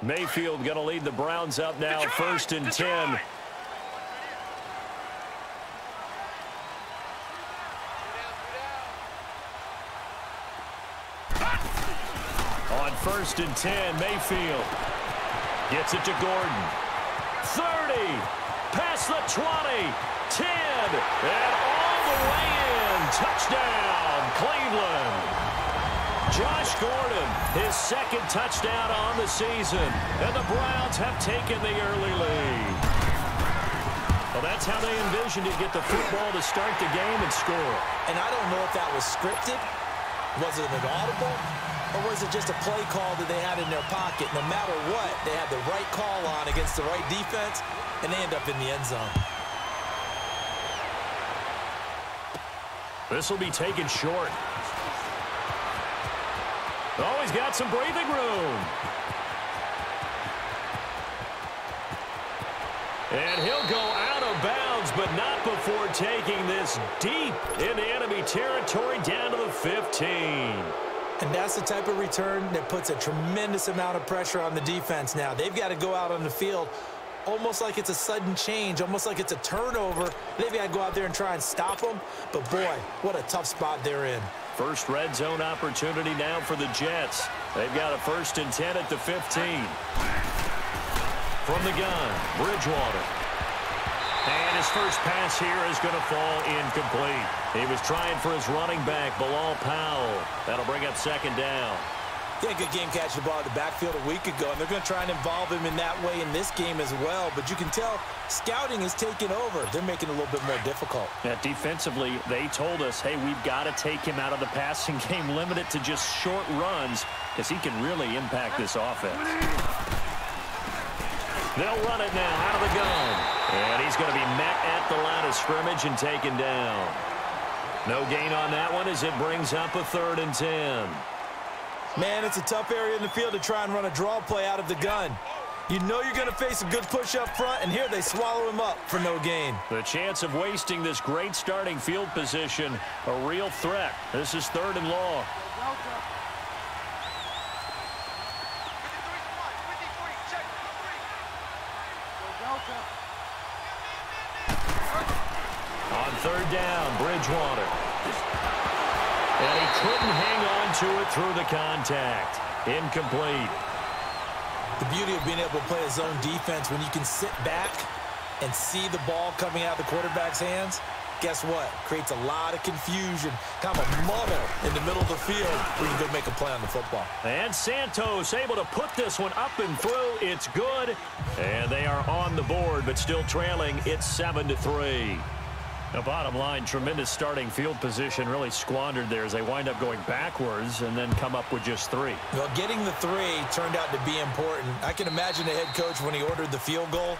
Mayfield going to lead the Browns up now, 1st and 10. On 1st and 10, Mayfield gets it to Gordon. 30, past the 20, 10, and all the way in. Touchdown, Cleveland. Josh Gordon, his 2nd touchdown on the season, and the Browns have taken the early lead. Well, that's how they envisioned it, get the football to start the game and score. And I don't know if that was scripted. Was it an audible? Or was it just a play call that they had in their pocket? No matter what, they had the right call on against the right defense, and they end up in the end zone. This will be taken short. Oh, he's got some breathing room. And he'll go out of bounds, but not before taking this deep into enemy territory down to the 15. And that's the type of return that puts a tremendous amount of pressure on the defense now. They've got to go out on the field almost like it's a sudden change, almost like it's a turnover. They've got to go out there and try and stop them. But, boy, what a tough spot they're in. First red zone opportunity now for the Jets. They've got a 1st and 10 at the 15. From the gun, Bridgewater. And his first pass here is going to fall incomplete. He was trying for his running back, Bilal Powell. That'll bring up 2nd down. Yeah, good game catching the ball at the backfield a week ago, and they're going to try and involve him in that way in this game as well. But you can tell scouting is taking over. They're making it a little bit more difficult. Yeah, defensively, they told us, hey, we've got to take him out of the passing game, limit it to just short runs, because he can really impact this offense. They'll run it now out of the gun. And he's going to be met at the line of scrimmage and taken down. No gain on that one as it brings up a 3rd and 10. Man, it's a tough area in the field to try and run a draw play out of the gun. You know you're going to face a good push up front, and here they swallow him up for no gain. The chance of wasting this great starting field position, a real threat. This is 3rd and long. On 3rd down, Bridgewater. And he couldn't hang on to it through the contact. Incomplete. The beauty of being able to play a zone defense when you can sit back and see the ball coming out of the quarterback's hands, guess what? Creates a lot of confusion, kind of a muddle in the middle of the field where you can go make a play on the football. And Santos able to put this one up and through. It's good. And they are on the board, but still trailing. It's 7-3. The bottom line, tremendous starting field position, really squandered there as they wind up going backwards and then come up with just 3. Well, getting the 3 turned out to be important. I can imagine the head coach when he ordered the field goal,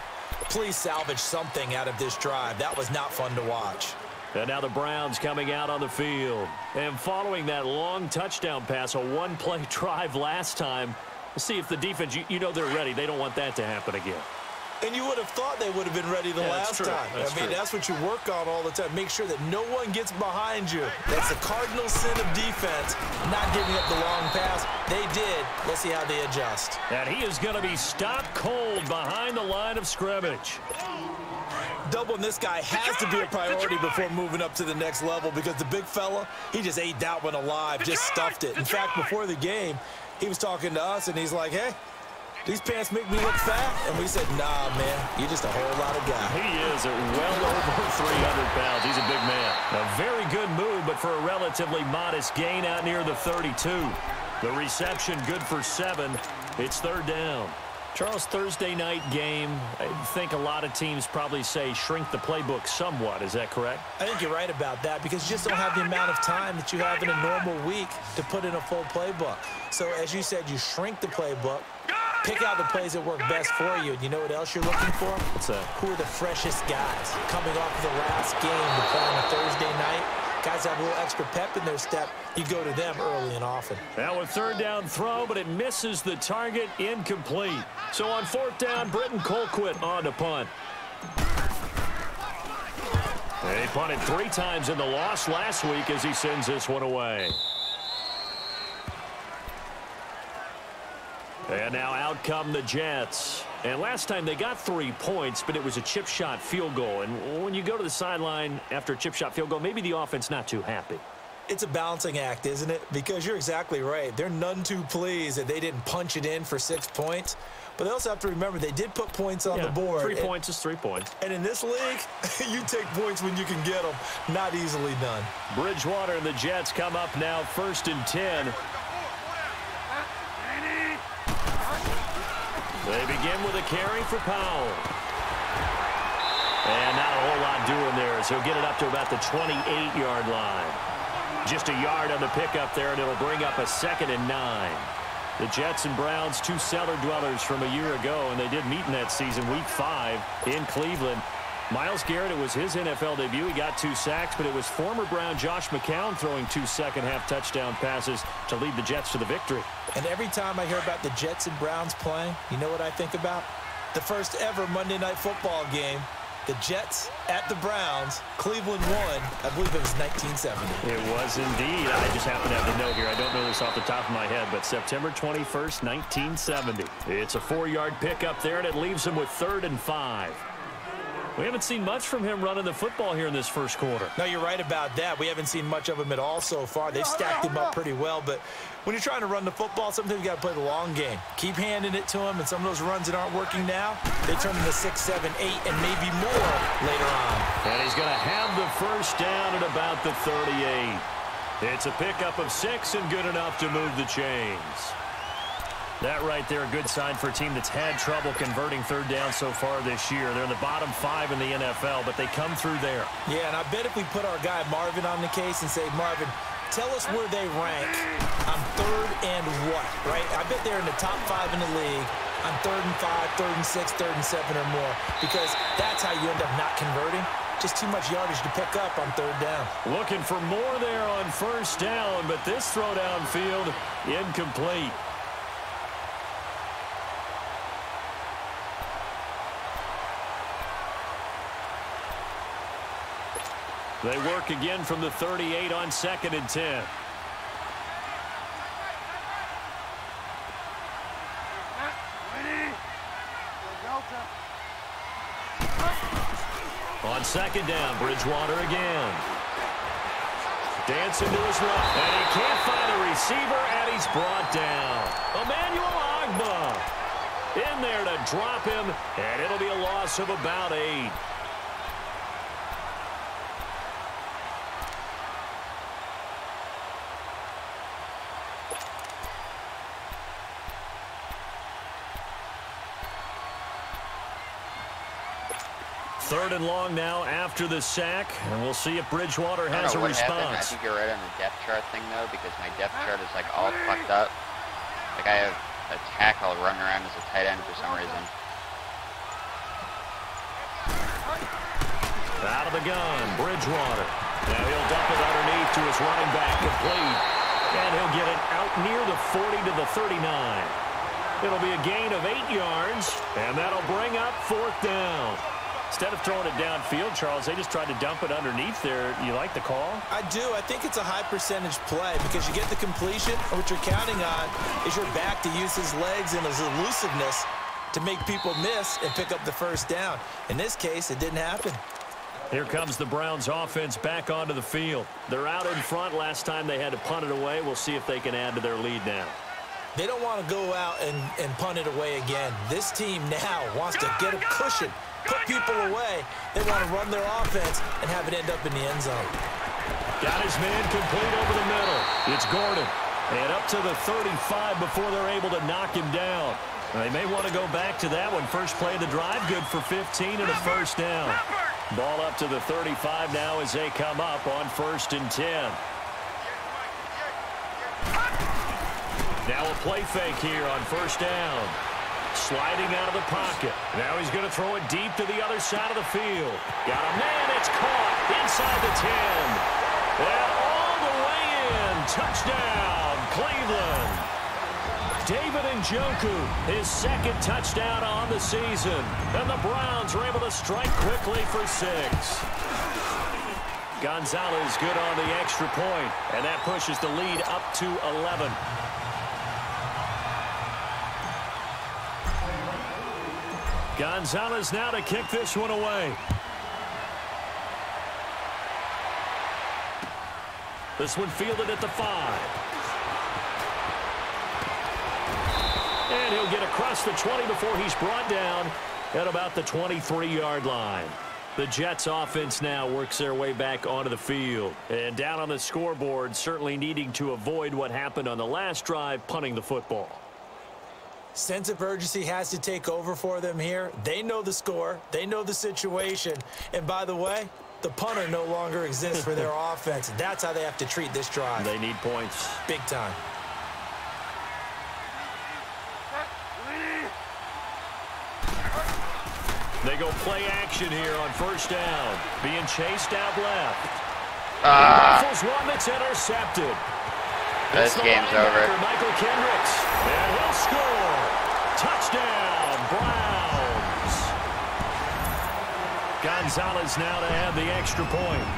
please salvage something out of this drive. That was not fun to watch. And now the Browns coming out on the field. And following that long touchdown pass, a one-play drive last time, we'll see if the defense, you know they're ready. They don't want that to happen again. And you would have thought they would have been ready the last time. That's what you work on all the time. Make sure that no one gets behind you. That's the cardinal sin of defense, not giving up the long pass. They did. Let's see how they adjust. And he is going to be stopped cold behind the line of scrimmage. Doubling this guy has to be a priority before moving up to the next level because the big fella, he just ate that one alive, just stuffed it. In fact, before the game, he was talking to us, and he's like, hey, these pants make me look fat. And we said, nah, man, you're just a whole lot of guy. He is well over 300 pounds. He's a big man. A very good move, but for a relatively modest gain out near the 32. The reception good for 7. It's 3rd down. Charles, Thursday night game, I think a lot of teams probably say shrink the playbook somewhat. Is that correct? I think you're right about that because you just don't have the amount of time that you have in a normal week to put in a full playbook. So, as you said, you shrink the playbook, pick out the plays that work best for you. And you know what else you're looking for? What's that? Who are the freshest guys coming off of the last game to play on a Thursday night? Guys have a little extra pep in their step. You go to them early and often. Now a 3rd down throw, but it misses the target, incomplete. So on 4th down, Britton Colquitt on to punt. He punted 3 times in the loss last week as he sends this one away. And now out come the Jets. And last time they got 3 points, but it was a chip shot field goal. And when you go to the sideline after a chip shot field goal, maybe the offense not too happy. It's a balancing act, isn't it? Because you're exactly right. They're none too pleased that they didn't punch it in for 6 points. But they also have to remember they did put points on the board. 3 points is 3 points. And in this league, you take points when you can get them. Not easily done. Bridgewater and the Jets come up now 1st and 10. They begin with a carry for Powell. And not a whole lot doing there, so he'll get it up to about the 28-yard line. Just a yard on the pickup there, and it'll bring up a 2nd and 9. The Jets and Browns, 2 cellar dwellers from a year ago, and they did meet in that season, Week 5 in Cleveland. Myles Garrett, it was his NFL debut. He got 2 sacks, but it was former Brown Josh McCown throwing 2 second-half touchdown passes to lead the Jets to the victory. And every time I hear about the Jets and Browns playing, you know what I think about? The first ever Monday Night Football game. The Jets at the Browns. Cleveland won. I believe it was 1970. It was indeed. I just happen to have the note here. I don't know this off the top of my head, but September 21st, 1970. It's a 4-yard pickup there, and it leaves him with 3rd and 5. We haven't seen much from him running the football here in this first quarter. No, you're right about that. We haven't seen much of him at all so far. They've stacked him up pretty well, but when you're trying to run the football, sometimes you got to play the long game. Keep handing it to him, and some of those runs that aren't working now, they turn into 6, 7, 8, and maybe more later on. And he's going to have the first down at about the 38. It's a pickup of 6 and good enough to move the chains. That right there, a good sign for a team that's had trouble converting 3rd down so far this year. They're in the bottom 5 in the NFL, but they come through there. Yeah, and I bet if we put our guy Marvin on the case and say, Marvin, tell us where they rank on 3rd and what, right? I bet they're in the top 5 in the league on 3rd and 5, 3rd and 6, 3rd and 7 or more, because that's how you end up not converting. Just too much yardage to pick up on 3rd down. Looking for more there on 1st down, but this throw downfield incomplete. They work again from the 38 on 2nd and 10. On 2nd down, Bridgewater again. Dancing to his right, and he can't find a receiver, and he's brought down. Emmanuel Ogbah in there to drop him, and it'll be a loss of about 8. Third and long now after the sack, and we'll see if Bridgewater has a response. I think you're right on the depth chart thing, though, because my depth chart is, like, all fucked up. Like, I have a tackle running around as a tight end for some reason. Out of the gun, Bridgewater. Now he'll dump it underneath to his running back, complete. And he'll get it out near the 40 to the 39. It'll be a gain of 8 yards, and that'll bring up 4th down. Instead of throwing it downfield, Charles, they just tried to dump it underneath there. You like the call? I do. I think it's a high percentage play because you get the completion, and what you're counting on is your back to use his legs and his elusiveness to make people miss and pick up the 1st down. In this case, it didn't happen. Here comes the Browns offense back onto the field. They're out in front. Last time they had to punt it away. We'll see if they can add to their lead now. They don't want to go out and punt it away again. This team now wants to get a cushion, put people away. They want to run their offense and have it end up in the end zone. Got his man complete over the middle. It's Gordon. And up to the 35 before they're able to knock him down. They may want to go back to that one. First play of the drive, good for 15 and a 1st down. Ball up to the 35 now as they come up on 1st and 10. Now a play fake here on 1st down. Sliding out of the pocket. Now he's going to throw it deep to the other side of the field. Got a man. It's caught inside the 10. And all the way in. Touchdown, Cleveland. David Njoku, his 2nd touchdown on the season. And the Browns are able to strike quickly for 6. Gonzalez good on the extra point. And that pushes the lead up to 11. Gonzalez now to kick this one away. This one fielded at the 5. And he'll get across the 20 before he's brought down at about the 23-yard line. The Jets offense now works their way back onto the field. And down on the scoreboard, certainly needing to avoid what happened on the last drive, punting the football. Sense of urgency has to take over for them here. They know the score. They know the situation. And by the way, the punter no longer exists for their offense. That's how they have to treat this drive. They need points. Big time. They go play action here on first down. Being chased out left. Rifles one that's intercepted. This game's over. Michael Kendricks. And he'll score. Touchdown, Browns. Gonzalez now to have the extra point.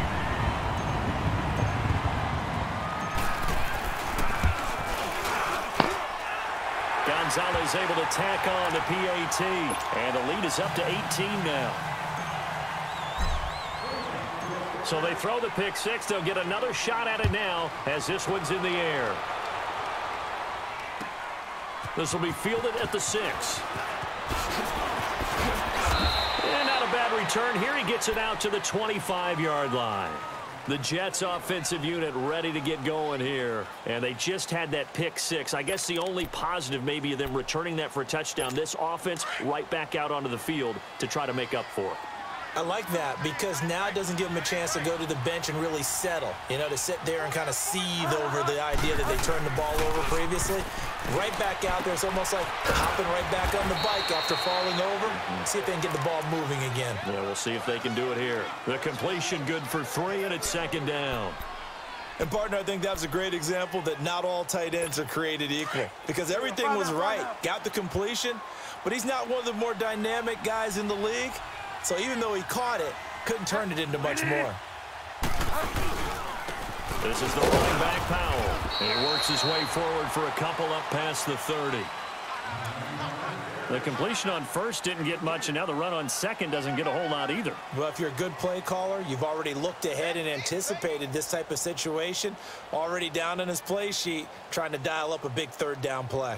Gonzalez able to tack on the PAT. And the lead is up to 18 now. So they throw the pick six. They'll get another shot at it now as this one's in the air. This will be fielded at the 6. And not a bad return here. He gets it out to the 25-yard line. The Jets offensive unit ready to get going here. And they just had that pick six. I guess the only positive maybe of them returning that for a touchdown. This offense right back out onto the field to try to make up for it. I like that because now it doesn't give them a chance to go to the bench and really settle, to sit there and kind of seethe over the idea that they turned the ball over previously. Right back out there, it's almost like hopping right back on the bike after falling over. See if they can get the ball moving again. Yeah, we'll see if they can do it here. The completion good for 3, and it's second down. And, partner, I think that was a great example that not all tight ends are created equal because everything was right. Got the completion, but he's not one of the more dynamic guys in the league. So even though he caught it, couldn't turn it into much more. This is the running back, Powell. And he works his way forward for a couple up past the 30. The completion on first didn't get much, and now the run on second doesn't get a whole lot either. Well, if you're a good play caller, you've already looked ahead and anticipated this type of situation. Already down on his play sheet, trying to dial up a big third down play.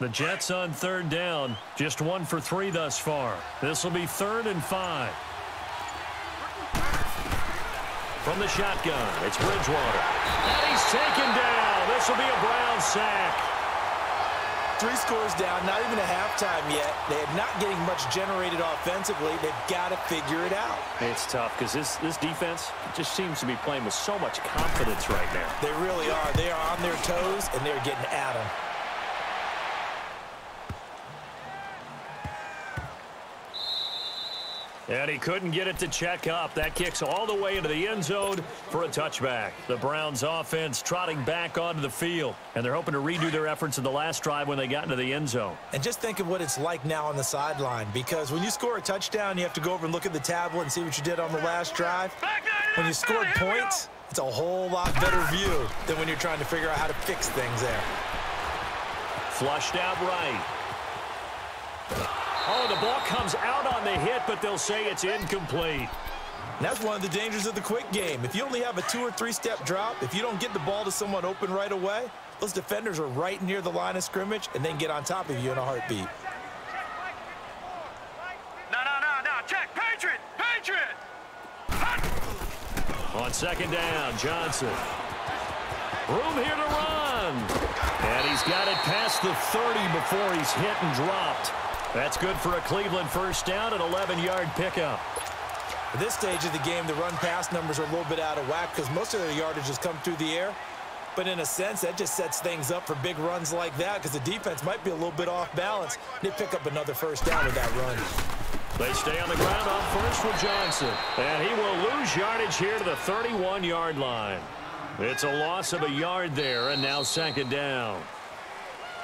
The Jets on third down, just 1 for 3 thus far. This will be 3rd and 5. From the shotgun, it's Bridgewater. And he's taken down. This will be a Brown sack. 3 scores down, not even a halftime yet. They are not getting much generated offensively. They've got to figure it out. It's tough because this defense just seems to be playing with so much confidence right now. They really are. They are on their toes, and they're getting at them. And he couldn't get it to check up. That kicks all the way into the end zone for a touchback. The Browns offense trotting back onto the field. And they're hoping to redo their efforts in the last drive when they got into the end zone. And just think of what it's like now on the sideline. Because when you score a touchdown, you have to go over and look at the tablet and see what you did on the last drive. When you scored points, it's a whole lot better view than when you're trying to figure out how to fix things there. Flushed out right. Oh, the ball comes out on the hit, but they'll say it's incomplete. And that's one of the dangers of the quick game. If you only have a 2- or 3-step drop, if you don't get the ball to someone open right away, those defenders are right near the line of scrimmage and then get on top of you in a heartbeat. No. Check. Patriot. On second down, Johnson. Room here to run. And he's got it past the 30 before he's hit and dropped. That's good for a Cleveland first down, an 11-yard pickup. At this stage of the game, the run-pass numbers are a little bit out of whack because most of their yardage has come through the air. But in a sense, that just sets things up for big runs like that because the defense might be a little bit off balance. They pick up another first down with that run. They stay on the ground on first with Johnson. And he will lose yardage here to the 31-yard line. It's a loss of a yard there, and now second down.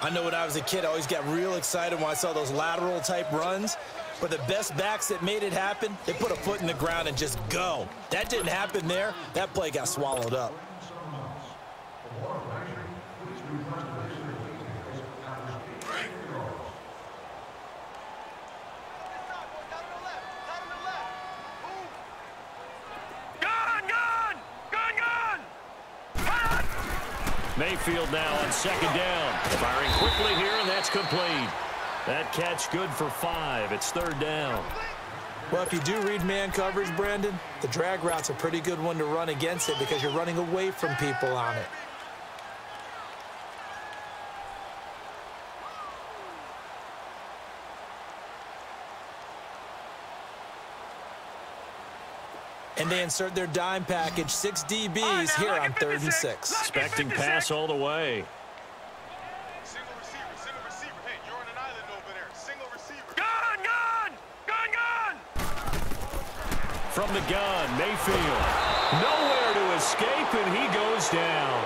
I know when I was a kid, I always got real excited when I saw those lateral-type runs. But the best backs that made it happen, they put a foot in the ground and just go. That didn't happen there. That play got swallowed up. Mayfield now on second down. Firing quickly here, and that's complete. That catch good for 5. It's third down. Well, if you do read man coverage, Brandon, the drag route's a pretty good one to run against it because you're running away from people on it. And they insert their dime package, 6 DBs here on 3rd and 6. Expecting pass all the way. Single receiver. Hey, you're on an island over there. Single receiver. Gun! From the gun, Mayfield. Nowhere to escape, and he goes down.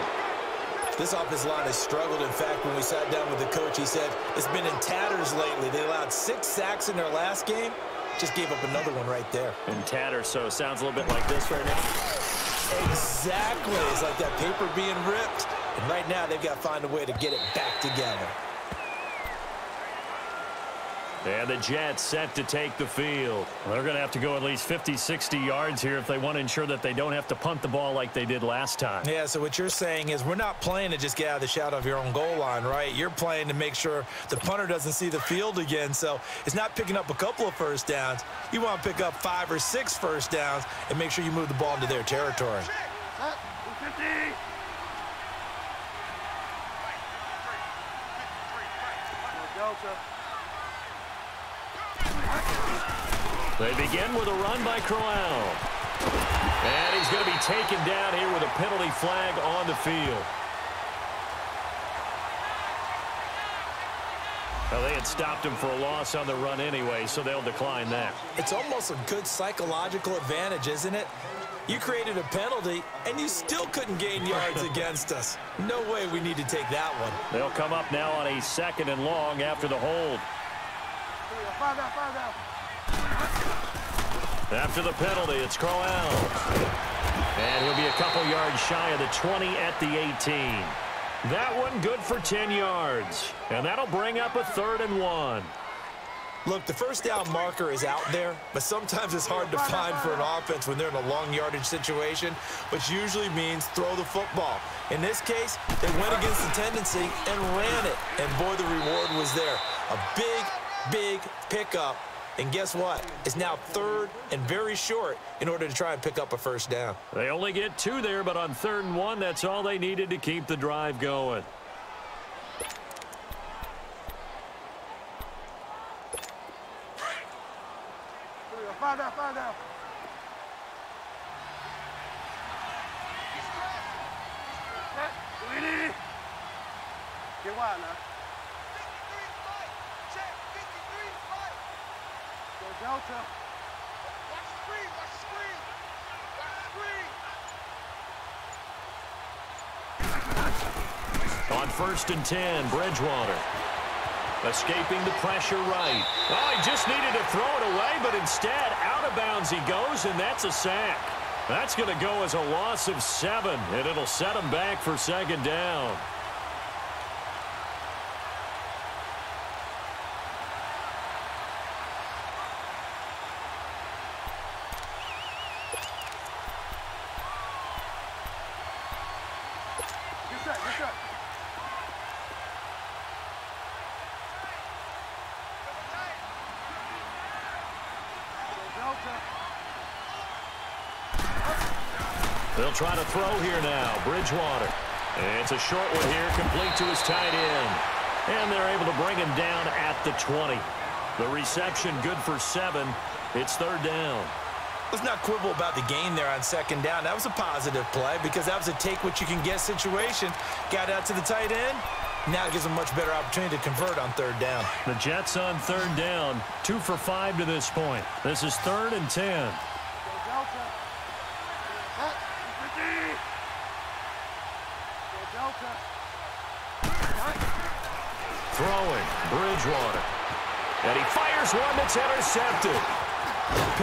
This offensive line has struggled. In fact, when we sat down with the coach, he said it's been in tatters lately. They allowed 6 sacks in their last game. Just gave up another one right there. In tatters, so it sounds a little bit like this right now. Exactly. It's like that paper being ripped. And right now, they've got to find a way to get it back together. And the Jets set to take the field. Well, they're going to have to go at least 50, 60 yards here if they want to ensure that they don't have to punt the ball like they did last time. Yeah, so what you're saying is we're not playing to just get out of the shadow of your own goal line, right? You're playing to make sure the punter doesn't see the field again. So it's not picking up a couple of first downs. You want to pick up 5 or 6 first downs and make sure you move the ball into their territory. They begin with a run by Crowell. And he's going to be taken down here with a penalty flag on the field. Well, they had stopped him for a loss on the run anyway, so they'll decline that. It's almost a good psychological advantage, isn't it? You created a penalty, and you still couldn't gain yards against us. No way we need to take that one. They'll come up now on a 2nd and long after the hold. After the penalty, it's Crowell. And he'll be a couple yards shy of the 20 at the 18. That one good for 10 yards. And that'll bring up a 3rd and 1. Look, the first down marker is out there, but sometimes it's hard to find for an offense when they're in a long yardage situation, which usually means throw the football. In this case, they went against the tendency and ran it. And boy, the reward was there. A big pickup. And guess what? It's now 3rd and very short in order to try and pick up a first down. They only get 2 there, but on 3rd and 1, that's all they needed to keep the drive going. Find out. Get wild now. Delta. Watch the screen. On 1st and 10, Bridgewater. Escaping the pressure right. Oh, he just needed to throw it away, but instead, out of bounds he goes, and that's a sack. That's going to go as a loss of 7, and it'll set him back for 2nd down. They'll try to throw here now. Bridgewater. And it's a short one here, complete to his tight end. And they're able to bring him down at the 20. The reception good for 7. It's 3rd down. Let's not quibble about the gain there on 2nd down. That was a positive play because that was a take-what-you-can-get situation. Got out to the tight end, Now it gives them a much better opportunity to convert on third down. The Jets on third down, 2 for 5 to this point. This is 3rd and 10. Throwing, Bridgewater. And he fires one that's intercepted.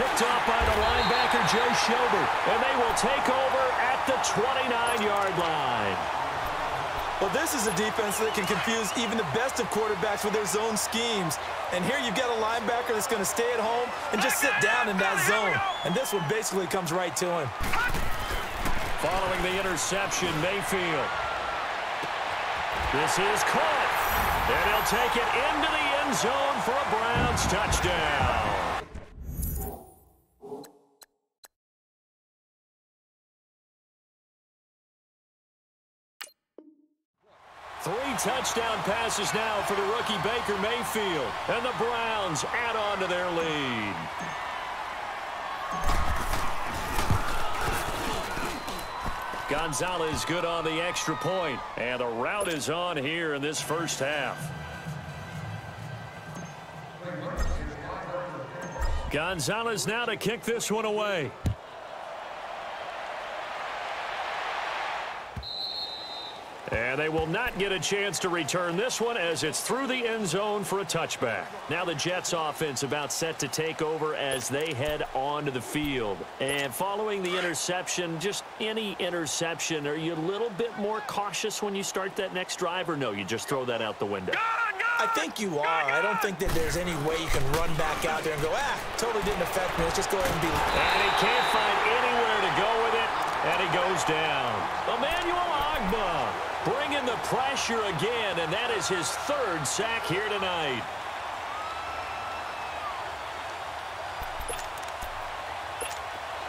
Picked up by the linebacker, Joe Schobert. And they will take over at the 29-yard line. Well, this is a defense that can confuse even the best of quarterbacks with their zone schemes. And here you've got a linebacker that's going to stay at home and just sit down in that zone. And this one basically comes right to him. Following the interception, Mayfield. This is caught. And he'll take it into the end zone for a Browns touchdown. Three touchdown passes now for the rookie Baker Mayfield. And the Browns add on to their lead. Gonzalez good on the extra point. And the route is on here in this first half. Gonzalez now to kick this one away. And they will not get a chance to return this one as it's through the end zone for a touchback. Now the Jets offense about set to take over as they head onto the field. And following the interception, just any interception, are you a little bit more cautious when you start that next drive, or no, you just throw that out the window? I think you are. I don't think that there's any way you can run back out there and go, totally didn't affect me. Let's just go ahead and be. And he can't find anywhere to go with it, and he goes down. Emmanuel Ogbah bringing the pressure again, and that is his 3rd sack here tonight.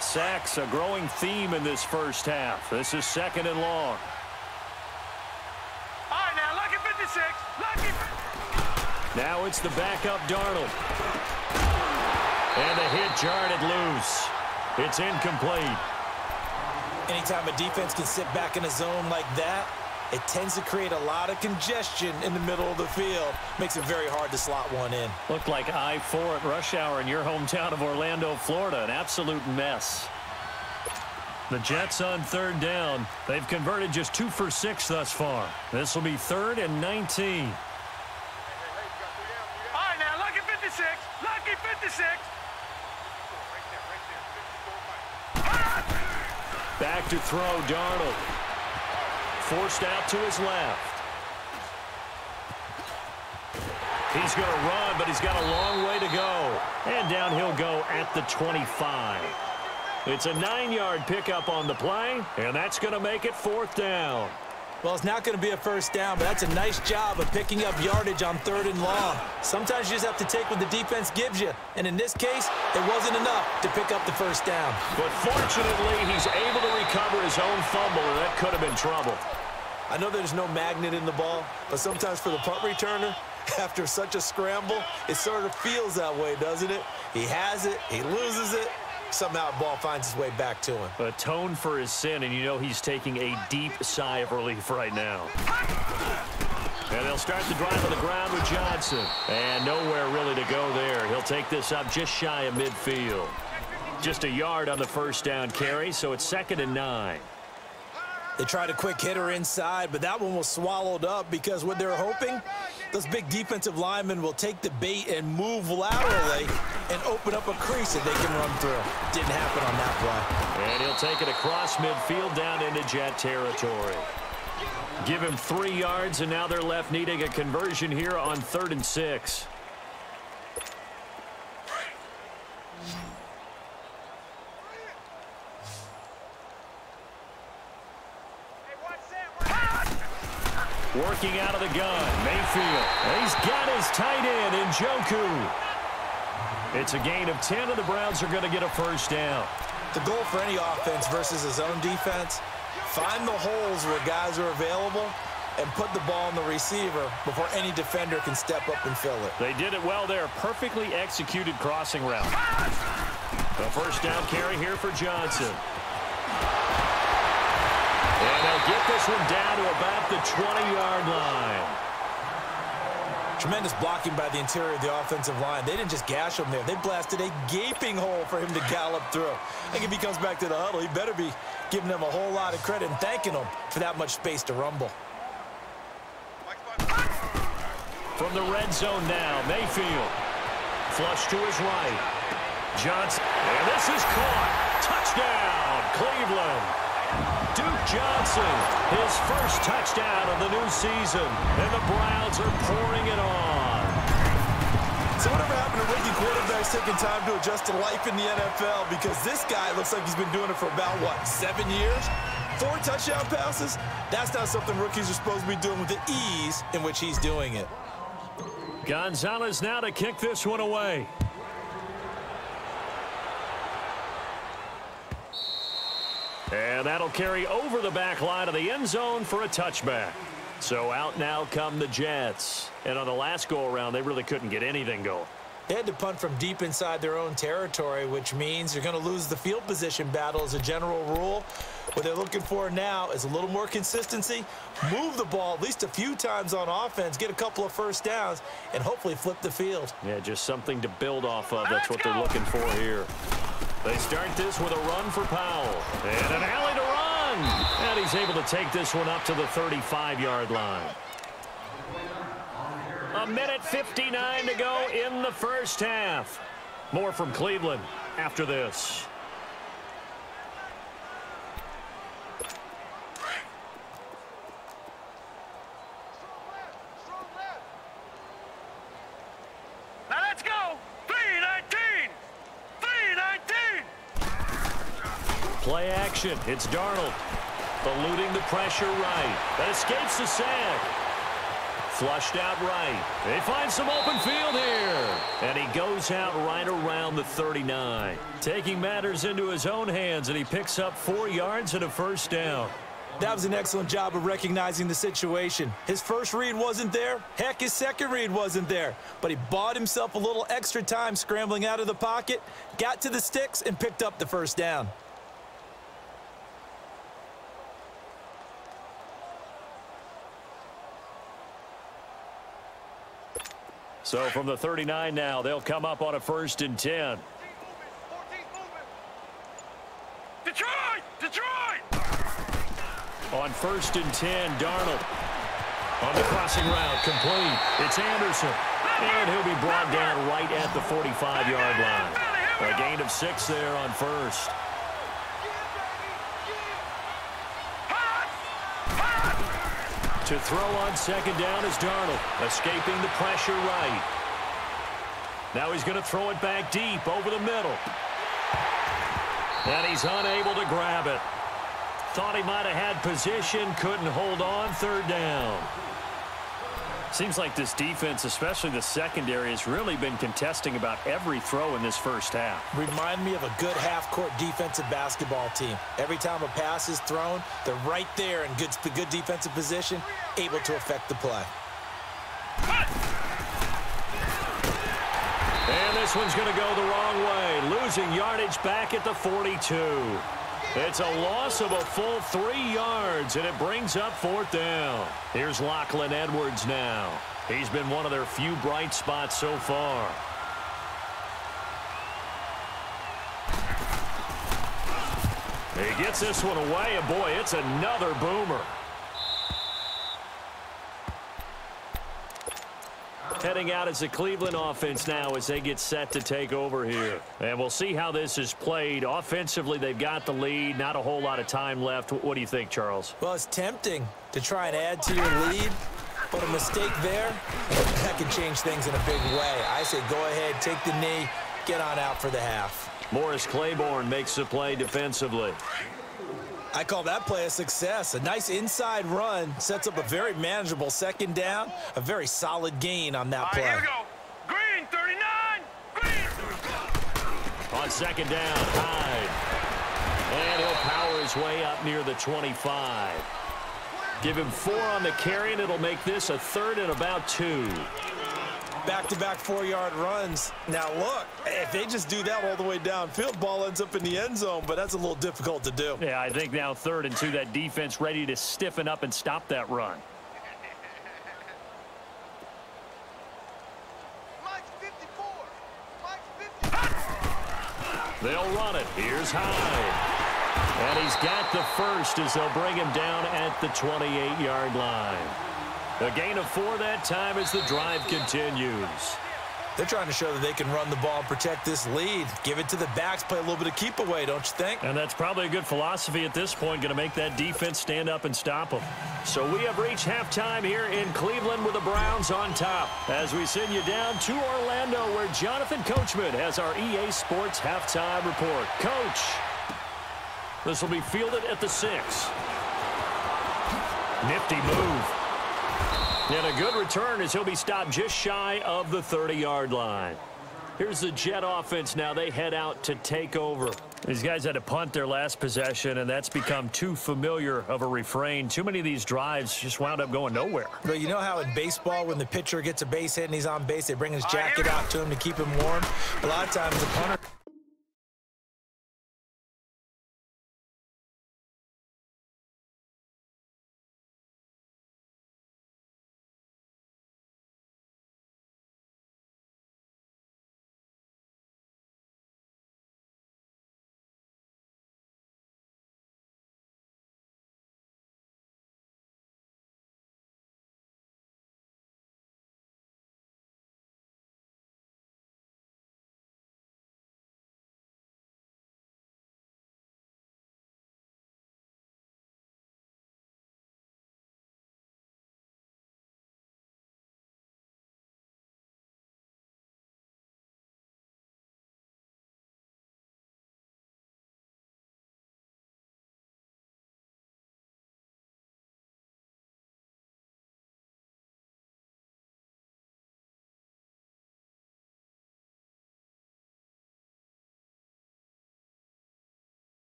Sacks a growing theme in this first half. This is 2nd and long. All right, now, lucky 56. Lucky. Now it's the backup Darnold. And the hit jarred loose. It's incomplete. Anytime a defense can sit back in a zone like that, it tends to create a lot of congestion in the middle of the field. Makes it very hard to slot one in. Looked like I-4 at rush hour in your hometown of Orlando, Florida. An absolute mess. The Jets on third down. They've converted just 2 for 6 thus far. This will be 3rd and 19. All right, now, lucky 56. Lucky 56. Back to throw, Darnold. Forced out to his left. He's going to run, but he's got a long way to go. And down he'll go at the 25. It's a 9-yard pickup on the play, and that's going to make it 4th down. Well, it's not going to be a first down, but that's a nice job of picking up yardage on 3rd and long. Sometimes you just have to take what the defense gives you. And in this case, it wasn't enough to pick up the first down. But fortunately, he's able to recover his own fumble, and that could have been trouble. I know there's no magnet in the ball, but sometimes for the punt returner, after such a scramble, it sort of feels that way, doesn't it? He has it, he loses it, somehow the ball finds its way back to him. Atone for his sin, and you know he's taking a deep sigh of relief right now. And they'll start the drive on the ground with Johnson. And nowhere really to go there. He'll take this up just shy of midfield. Just a yard on the first down carry, so it's 2nd and 9. They tried a quick hitter inside, but that one was swallowed up because what they're hoping, those big defensive linemen will take the bait and move laterally and open up a crease that they can run through. Didn't happen on that play. And he'll take it across midfield down into Jet territory. Give him 3 yards, and now they're left needing a conversion here on 3rd and 6. Working out of the gun, Mayfield. He's got his tight end, Njoku. It's a gain of 10, and the Browns are going to get a first down. The goal for any offense versus his own defense, find the holes where guys are available and put the ball on the receiver before any defender can step up and fill it. They did it well there. Perfectly executed crossing route. The first down carry here for Johnson. And they'll they'll get this one down to about the 20-yard line. Tremendous blocking by the interior of the offensive line. They didn't just gash him there. They blasted a gaping hole for him to gallop through. I think if he comes back to the huddle, he better be giving them a whole lot of credit and thanking them for that much space to rumble. From the red zone now, Mayfield. Flush to his right. Johnson. And this is caught. Touchdown, Cleveland. Duke Johnson, his first touchdown of the new season. And the Browns are pouring it on. So whatever happened to rookie quarterbacks taking time to adjust to life in the NFL? Because this guy looks like he's been doing it for about, what, 7 years? 4 touchdown passes? That's not something rookies are supposed to be doing with the ease in which he's doing it. Gonzalez now to kick this one away. And that'll carry over the back line of the end zone for a touchback. So out now come the Jets. And on the last go-around, they really couldn't get anything going. They had to punt from deep inside their own territory, which means you're going to lose the field position battle as a general rule. What they're looking for now is a little more consistency, move the ball at least a few times on offense, get a couple of first downs, and hopefully flip the field. Yeah, just something to build off of. That's what they're looking for here. They start this with a run for Powell. And an alley to run. And he's able to take this one up to the 35-yard line. 1:59 to go in the first half. More from Cleveland after this. Now let's go. 3-19. 3-19. Play action. It's Darnold. Eluding the pressure right. That escapes the sack. Flushed out right. They find some open field here. And he goes out right around the 39. Taking matters into his own hands, and he picks up 4 yards and a first down. That was an excellent job of recognizing the situation. His first read wasn't there. Heck, his second read wasn't there. But he bought himself a little extra time scrambling out of the pocket, got to the sticks, and picked up the first down. So from the 39 now, they'll come up on a 1st and 10. Detroit! Detroit! On 1st and 10, Darnold. On the crossing route, complete. It's Anderson. And he'll be brought down right at the 45-yard line. A gain of 6 there on 1st. To throw on 2nd down is Darnold, escaping the pressure right. Now he's going to throw it back deep over the middle. And he's unable to grab it. Thought he might have had position, couldn't hold on, 3rd down. Seems like this defense, especially the secondary, has really been contesting about every throw in this first half. Remind me of a good half-court defensive basketball team. Every time a pass is thrown, they're right there in good defensive position, able to affect the play. And this one's going to go the wrong way, losing yardage back at the 42. It's a loss of a full 3 yards, and it brings up 4th down. Here's Lachlan Edwards now. He's been one of their few bright spots so far. He gets this one away, and boy, it's another boomer. Heading out as the Cleveland offense now as they get set to take over here. And we'll see how this is played. Offensively, they've got the lead. Not a whole lot of time left. What do you think, Charles? Well, it's tempting to try and add to your lead, but a mistake there, that can change things in a big way. I say go ahead, take the knee, get on out for the half. Morris Claiborne makes the play defensively. I call that play a success. A nice inside run sets up a very manageable 2nd down, a very solid gain on that play. Here we go. Green, 39. Green. On 2nd down, Hyde. And he'll power his way up near the 25. Give him 4 on the carry, and it'll make this a 3rd and about 2. back-to-back 4-yard runs. Now, look, if they just do that all the way downfield, ball ends up in the end zone, but that's a little difficult to do. Yeah, I think now 3rd and 2, that defense ready to stiffen up and stop that run. They'll run it. Here's Hyde. And he's got the first as they'll bring him down at the 28-yard line. A gain of 4 that time as the drive continues. They're trying to show that they can run the ball and protect this lead. Give it to the backs, play a little bit of keep away, don't you think? And that's probably a good philosophy at this point, going to make that defense stand up and stop them. So we have reached halftime here in Cleveland with the Browns on top. As we send you down to Orlando, where Jonathan Coachman has our EA Sports halftime report. Coach, this will be fielded at the 6. Nifty move. And a good return as he'll be stopped just shy of the 30-yard line. Here's the Jet offense now. They head out to take over. These guys had to punt their last possession, and that's become too familiar of a refrain. Too many of these drives just wound up going nowhere. But you know how in baseball, when the pitcher gets a base hit and he's on base, they bring his jacket out to him to keep him warm? A lot of times the punter